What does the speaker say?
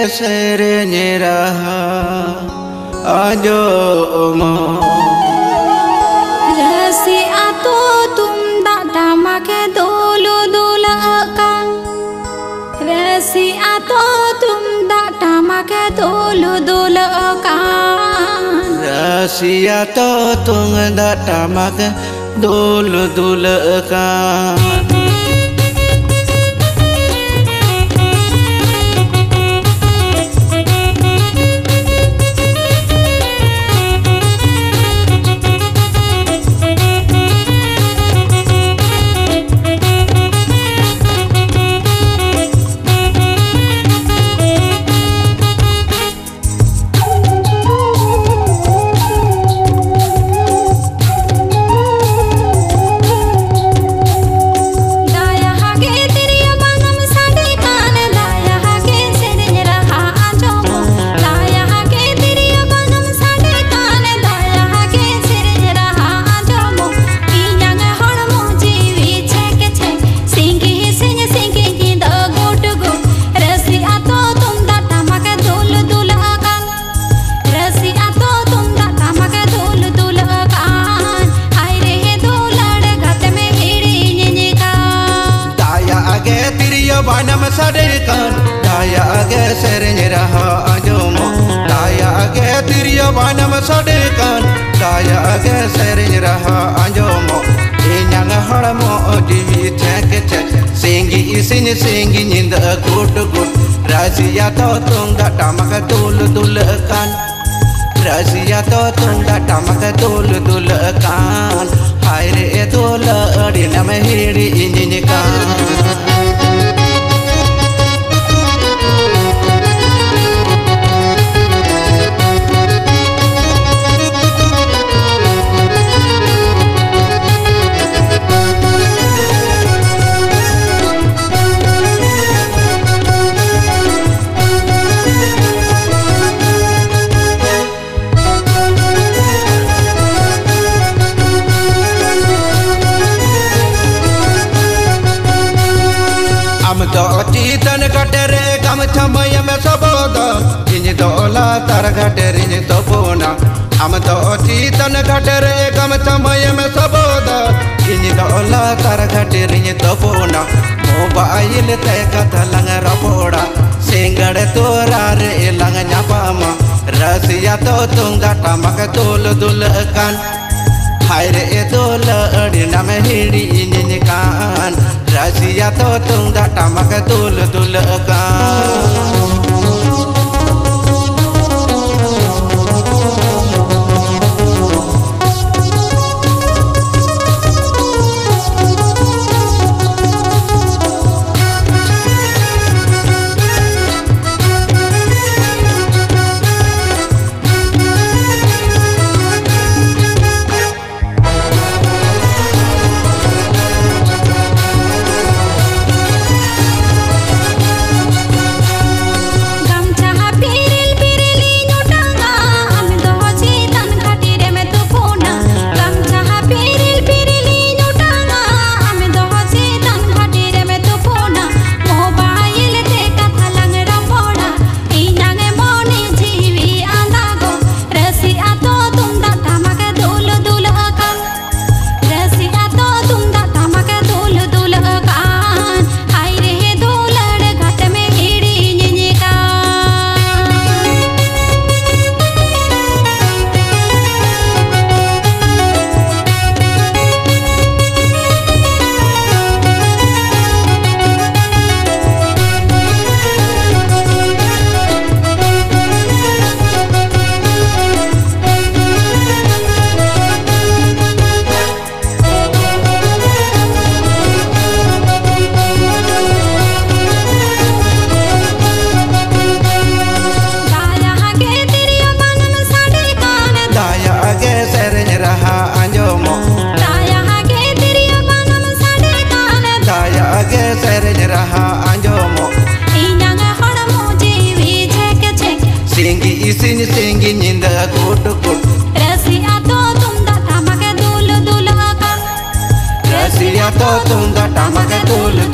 serenya raha ajomo rasi ato tumda tamake dolu dulakan rasi ato tumda tamake dolu dulakan rasi ato tumda tamake dolu dulakan banam sadekan daya age serenya raha ajomo daya age tiriya banam sadekan daya age serenya raha ajomo inyang halmo divi thek thek singi isin singi ninda gut gut rasiya to tungda tamak dul dulkan rasiya to tungda tamak dul dulkan haire dul adina mehiri injinikan Citan katere kam chamaya me saboda ini dola tar katere ini topona am to citan katere kam chamaya me saboda ini dola tar katere ini topona mobile te kata lang rapoda singade torare lang nyapama rasiya to tungda tamak dul dulkan haire dul adina me hidi ini kan rasiya to tungda tamak dul dulkan Sing singing in the good good. Rasiya to tunda tamake dul dulkan. Rasiya to tunda tamake dul